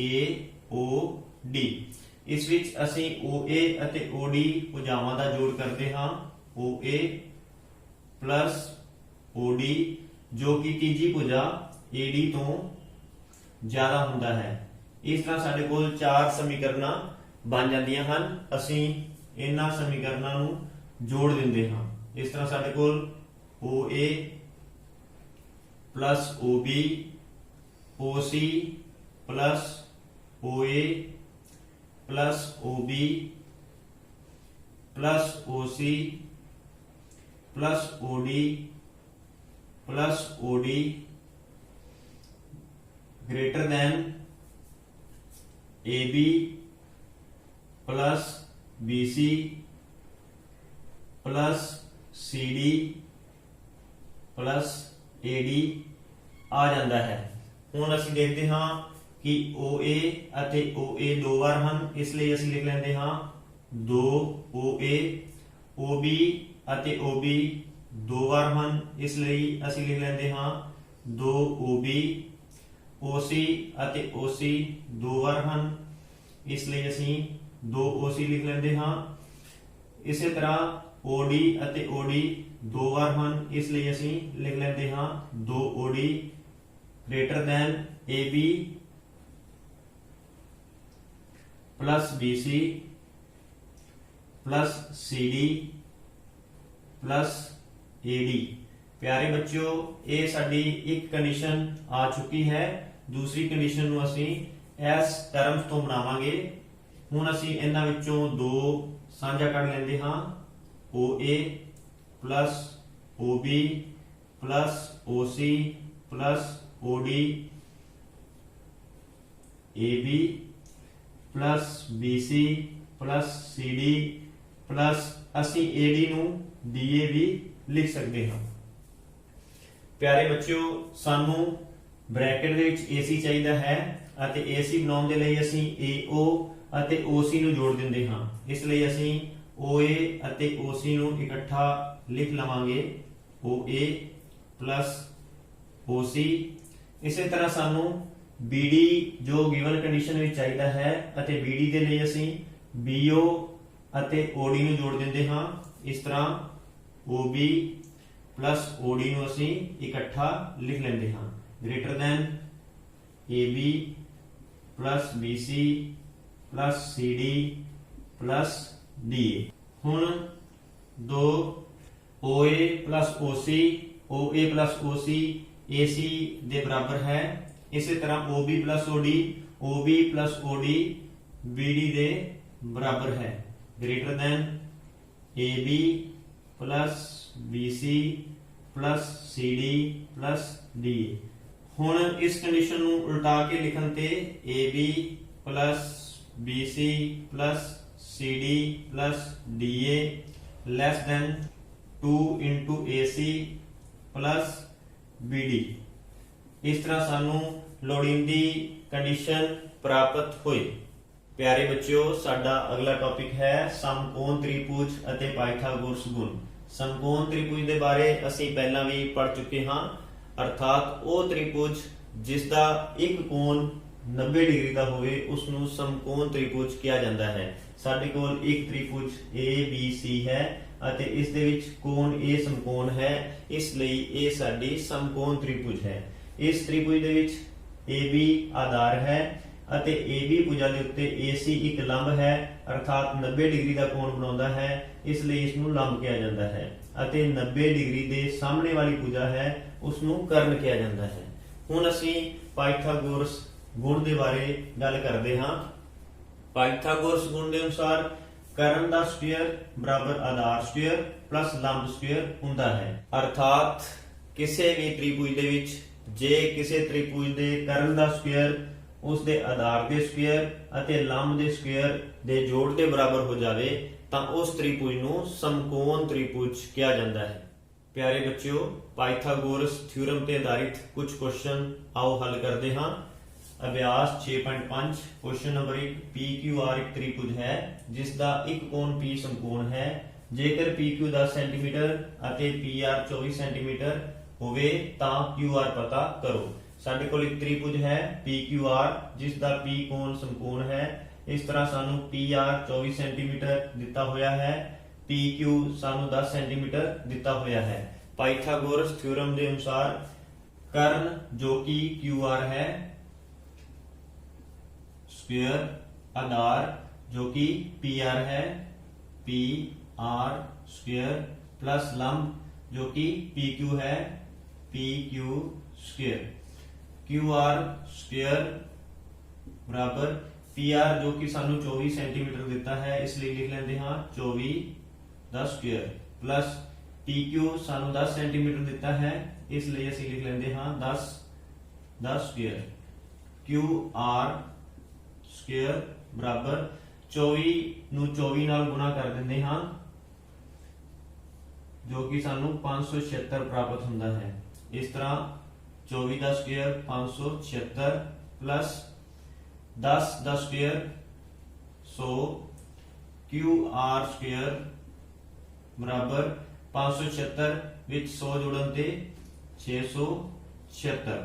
AOD इस विच असीं OA अते OD भुजावां दा जोड़ करते हाँ OA प्लस OD जो कि तीजी भुजा AD तो ज्यादा हुंदा है। इस तरह साडे कोल 4 समीकरण बन जांदियां हन। असीं इन्हां समीकरणां नूं जोड़ दिंदे हां। इस तरह साडे कोल OA plus OB OC plus OA plus OB plus OC plus OD plus OD greater than AB plus BC plus CD plus AD आ जाता है। हुण असीं देखते हाँ कि OA अते OA दो बार हन, इसलिए असीं लिख लेंदे हाँ 2 OA OB अते OB दो बार हन, इसलिए असीं लिख लेंदे हाँ 2 OB OC अते OC दो बार हन, इसलिए असीं 2 OC लिख लेंदे हाँ। इसी तरह OD अते OD दो बार हन, इसलिए असीं लिख लेंदे हाँ 2 OD greater than AB plus BC plus CD plus AD। प्यारे बच्चों ये साडी एक कंडीशन आ चुकी है। दूसरी कंडीशन नूं असीं इस टर्म्स तो बनावांगे। हुण असीं इन्हां विचों दो साझा कढ लैंदे हां OA plus OB plus OC plus OD AB plus BC plus CD plus असीं AD नूं DA भी लिख सकते हां। प्यारे बच्चों सानू ब्रैकेट दे विच AC चाहिदा है अते AC बनाउण दे लई असीं AO अते OC नूं जोड़ दिंदे हां, इसलिए असीं OA अते OC नूं इकट्ठा लिख लवांगे OA प्लस OC। इसी तरह सानू BD जो गिवन कंडीशन विच चाहिदा है अते BD दे लई असीं BO अते OD नूं जोड़ दिंदे हां। इस तरह OB प्लस OD नूं असीं इकट्ठा लिख लेंदे हां greater than AB plus BC plus CD plus DA। हुण दो OA plus OC OA plus OC AC दे बराबर है। इसी तरह OB plus OD OB plus OD BD दे बराबर है greater than AB plus BC plus CD plus DA। हुण इस कंडीशन नूं उल्टा के लिखण ते AB plus BC plus CD plus DA less than 2 into AC plus BD। इस तरह सानू लोड़ींदी कंडीशन प्राप्त हुई। प्यारे बच्चों साडा अगला टॉपिक है समकोण त्रिभुज अते पाइथागोरस गुण। समकोण त्रिभुज दे बारे असीं पहला भी पढ़ चुके हाँ, अर्थात वो त्रिभुज जिसका एक कोण 90 डिग्री का होवे उसनूं समकोण त्रिभुज कहा जाता है। साडे कोल एक त्रिभुज ABC है अते इस दे विच कोण A समकोण है, इसलिए ये साडी समकोण त्रिभुज है। इस त्रिभुज दे विच AB आधार है अते AB भुजा दे उत्ते AC एक लंब है, अर्थात 90 डिग्री का कोण बनाउंदा है, इसलिए इसनूं लंब कहा जाता है। अते 90 डिग्री दे सामने वाली भुजा है उसनूं कर्ण कहा जाता है। हुण असीं पाइथागोरस गुण दे बारे गल करदे हां। पाइथागोरस गुण दे अनुसार कर्ण दा स्क्वायर बराबर आधार स्क्वायर प्लस लंब स्क्वायर हुंदा है। अर्थात किसी भी त्रिभुज दे विच जे किसी त्रिभुज दे कर्ण दा स्क्वायर उस दे आधार दे स्क्वायर अते लंब दे स्क्वायर दे जोड़ दे बराबर हो जावे ਤਾਂ ਉਸ ਤ੍ਰਿਭੁਜ ਨੂੰ ਸਮਕੋਣ ਤ੍ਰਿਭੁਜ ਕਿਹਾ ਜਾਂਦਾ ਹੈ। ਪਿਆਰੇ ਬੱਚਿਓ, ਪਾਇਥਾਗੋਰਸ ਥਿਊਰਮ ਤੇ ਆਧਾਰਿਤ ਕੁਝ ਕੁਐਸਚਨ ਆਓ ਹੱਲ ਕਰਦੇ ਹਾਂ। ਅਭਿਆਸ 6.5 ਕੁਐਸਚਨ ਨੰਬਰ 1, PQR ਇੱਕ ਤ੍ਰਿਭੁਜ ਹੈ ਜਿਸ ਦਾ ਇੱਕ ਕੋਣ P ਸਮਕੋਣ ਹੈ। ਜੇਕਰ PQ 10 ਸੈਂਟੀਮੀਟਰ ਅਤੇ PR 24 ਸੈਂਟੀਮੀਟਰ ਹੋਵੇ ਤਾਂ QR ਪਤਾ ਕਰੋ। ਸਾਡੇ ਕੋਲ ਇੱਕ ਤ੍ਰਿਭੁਜ ਹੈ PQR ਜਿਸ ਦਾ P ਕੋਣ ਸਮਕੋਣ ਹੈ। ਇਸ ਤਰ੍ਹਾਂ ਸਾਨੂੰ PR 24 ਸੈਂਟੀਮੀਟਰ ਦਿੱਤਾ ਹੋਇਆ ਹੈ, PQ ਸਾਨੂੰ 10 ਸੈਂਟੀਮੀਟਰ ਦਿੱਤਾ ਹੋਇਆ ਹੈ। ਪਾਇਥਾਗੋਰਸ ਥਿਊਰਮ ਦੇ ਅਨੁਸਾਰ ਕਰਨ ਜੋ ਕਿ QR ਹੈ, स्क्वायर आधार जो कि PR है, PR स्क्वायर प्लस लंब जो कि PQ है, PQ स्क्वायर। QR स्क्वायर बराबर PR जो कि सानू 24 सेंटीमीटर देता है इसलिए लिख लेंगे हाँ 24 10 स्क्वायर प्लस PQ सानू 10 सेंटीमीटर देता है इसलिए असं लिख लेंगे हाँ 10 स्क्वायर। QR स्क्वायर बराबर 24 ਨੂੰ 24 ਨਾਲ ਗੁਣਾ ਕਰ ਦਿੰਦੇ ਹਾਂ ਜੋ ਕਿ ਸਾਨੂੰ 576 ਪ੍ਰਾਪਤ ਹੁੰਦਾ ਹੈ। ਇਸ ਤਰ੍ਹਾਂ 24 ਦਾ ਸਕੁਅਰ 576 ਪਲਸ 10 ਦਾ ਸਕੁਅਰ 100 QR ਸਕੁਅਰ ਬਰਾबर 576 ਵਿੱਚ 100 ਜੋੜਨ ਤੇ 676।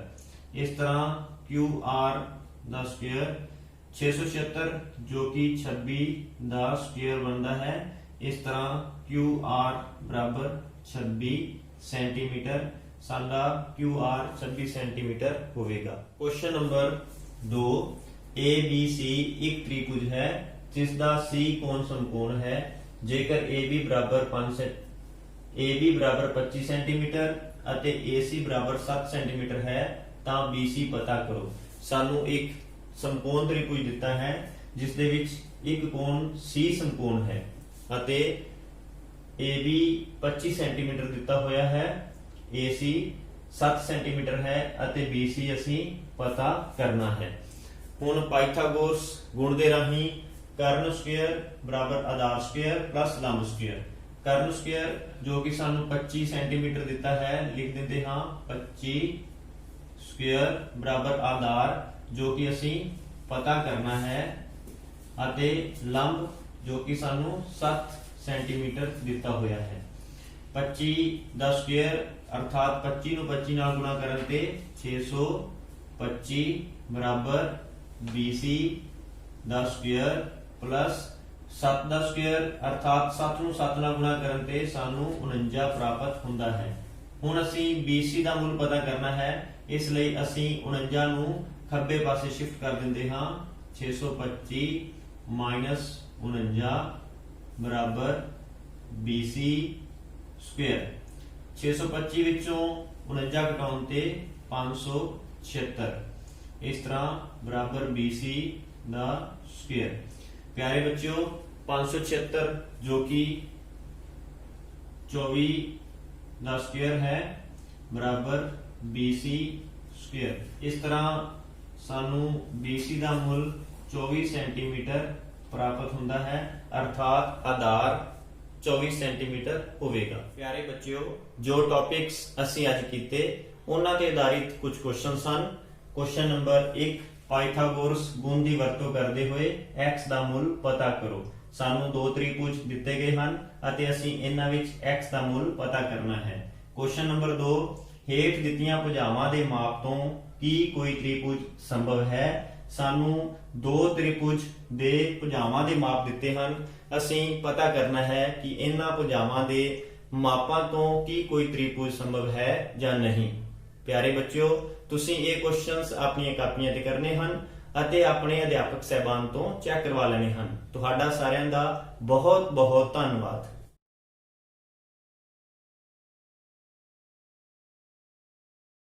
ਇਸ ਤਰ੍ਹਾਂ QR ਦਾ ਸਕੁਅਰ 676 जो कि 26 ਦਾ ਸਕੁਅਰ ਬਣਦਾ ਹੈ। ਇਸ ਤਰ੍ਹਾਂ QR ਬਰਾबर 26 ਸੈਂਟੀਮੀਟਰ, ਸਾਡਾ QR 26 ਸੈਂਟੀਮੀਟਰ ਹੋਵੇਗਾ। ਕੁਐਸਚਨ ਨੰਬਰ 2, ABC ਇੱਕ ਤ੍ਰਿਭੁਜ ਹੈ ਜਿਸ ਦਾ C ਕੋਣ ਸਮਕੋਣ ਹੈ। ਜੇਕਰ AB ਬਰਾबर 25 ਸੈਂਟੀਮੀਟਰ ਅਤੇ AC ਬਰਾबर 7 ਸੈਂਟੀਮੀਟਰ ਹੈ ਤਾਂ BC ਪਤਾ ਕਰੋ। ਸਾਨੂੰ ਇੱਕ ਸਮਕੋਣ ਤ੍ਰਿਭੁਜ ਦਿੱਤਾ ਹੈ ਜਿਸ ਦੇ ਵਿੱਚ ਇੱਕ ਕੋਣ C ਸਮਕੋਣ ਹੈ ਅਤੇ AB 25 ਸੈਂਟੀਮੀਟਰ ਦਿੱਤਾ ਹੋਇਆ ਹੈ, AC 7 ਸੈਂਟੀਮੀਟਰ ਹੈ ਅਤੇ BC ਅਸੀਂ ਪਤਾ ਕਰਨਾ ਹੈ। ਹੁਣ ਪਾਇਥਾਗੋਰਸ ਗੁਣ ਦੇ ਰਾਹੀਂ ਕਰਨ ਸਕੁਅਰ ਬਰਾबर ਆਧਾਰ ਸਕੁਅਰ ਪਲਸ ਲੰਬ ਸਕੁਅਰ। ਕਰਨ ਸਕੁਅਰ ਜੋ ਕਿ ਸਾਨੂੰ 25 ਸੈਂਟੀਮੀਟਰ ਦਿੱਤਾ ਹੈ ਲਿਖ ਦਿੰਦੇ ਹਾਂ 25 ਸਕੁਅਰ ਬਰਾबर ਆਧਾਰ ਜੋ ਕਿ ਅਸੀਂ ਪਤਾ ਕਰਨਾ ਹੈ ਅਤੇ ਲੰਬ ਜੋ ਕਿ ਸਾਨੂੰ 7 ਸੈਂਟੀਮੀਟਰ ਦਿੱਤਾ ਹੋਇਆ ਹੈ। 25 ਦਾ ਸਕੁਅਰ ਅਰਥਾਤ 25 ਨੂੰ 25 ਨਾਲ ਗੁਣਾ ਕਰਨ ਤੇ 625 ਬਰਾबर BC ਦਾ ਸਕੁਅਰ ਪਲਸ 7 ਦਾ ਸਕੁਅਰ ਅਰਥਾਤ 7 ਨੂੰ 7 ਨਾਲ ਗੁਣਾ ਕਰਨ ਤੇ ਸਾਨੂੰ 49 ਪ੍ਰਾਪਤ ਹੁੰਦਾ ਹੈ। ਹੁਣ ਅਸੀਂ BC ਦਾ ਮੁੱਲ ਪਤਾ ਕਰਨਾ ਹੈ, ਇਸ ਲਈ ਅਸੀਂ 49 ਨੂੰ ਖੱਬੇ ਪਾਸੇ ਸ਼ਿਫਟ ਕਰ ਦਿੰਦੇ ਹਾਂ। 625 ਮਾਈਨਸ 49 ਬਰਾबर BC ਸਕੁਅਰ। 625 ਵਿੱਚੋਂ 49 ਘਟਾਉਣ ਤੇ 576, ਇਸ ਤਰ੍ਹਾਂ ਬਰਾबर BC ਦਾ ਸਕੁਅਰ। ਪਿਆਰੇ ਬੱਚਿਓ, 576 ਜੋ ਕਿ 24 ਦਾ ਸਕੁਅਰ ਹੈ ਬਰਾबर BC ਸਕੁਅਰ। ਇਸ ਤਰ੍ਹਾਂ ਸਾਨੂੰ BC ਦਾ ਮੁੱਲ 24 ਸੈਂਟੀਮੀਟਰ ਪ੍ਰਾਪਤ ਹੁੰਦਾ ਹੈ ਅਰਥਾਤ ਆਧਾਰ 24 ਸੈਂਟੀਮੀਟਰ ਹੋਵੇਗਾ। ਪਿਆਰੇ ਬੱਚਿਓ, ਜੋ ਟੌਪਿਕਸ ਅਸੀਂ ਅੱਜ ਕੀਤੇ ਉਹਨਾਂ ਤੇ ਆਧਾਰਿਤ ਕੁਝ ਕੁਐਸਚਨ ਸਨ। ਕੁਐਸਚਨ ਨੰਬਰ 1, ਪਾਇਥਾਗੋਰਸ ਗੁਣ ਦੀ ਵਰਤੋਂ ਕਰਦੇ ਹੋਏ x ਦਾ ਮੁੱਲ ਪਤਾ ਕਰੋ। ਸਾਨੂੰ ਦੋ ਤ੍ਰਿਭੁਜ ਦਿੱਤੇ ਗਏ ਹਨ ਅਤੇ ਅਸੀਂ ਇਹਨਾਂ ਵਿੱਚ x ਦਾ ਮੁੱਲ ਪਤਾ ਕਰਨਾ ਹੈ। ਕੁਐਸਚਨ ਨੰਬਰ 2, ਹੇਠ ਦਿੱਤੀਆਂ ਭੁਜਾਵਾਂ ਦੇ ਮਾਪ ਤੋਂ ਕੀ ਕੋਈ ਤ੍ਰਿਭੁਜ ਸੰਭਵ ਹੈ। ਸਾਨੂੰ ਦੋ ਤ੍ਰਿਭੁਜ ਦੇ ਭੁਜਾਵਾਂ ਦੇ ਮਾਪ ਦਿੱਤੇ ਹਨ, ਅਸੀਂ ਪਤਾ ਕਰਨਾ ਹੈ ਕਿ ਇਹਨਾਂ ਭੁਜਾਵਾਂ ਦੇ ਮਾਪਾਂ ਤੋਂ ਕੀ ਕੋਈ ਤ੍ਰਿਭੁਜ ਸੰਭਵ ਹੈ ਜਾਂ ਨਹੀਂ। ਪਿਆਰੇ ਬੱਚਿਓ, ਤੁਸੀਂ ਇਹ ਕੁਐਸਚਨਸ ਆਪਣੀਆਂ ਕਾਪੀਆਂ ਤੇ ਕਰਨੇ ਹਨ ਅਤੇ ਆਪਣੇ ਅਧਿਆਪਕ ਸਹਿਬਾਨ ਤੋਂ ਚੈੱਕ ਕਰਵਾ ਲੈਣੇ ਹਨ। ਤੁਹਾਡਾ ਸਾਰਿਆਂ ਦਾ ਬਹੁਤ ਬਹੁਤ ਧੰਨਵਾਦ।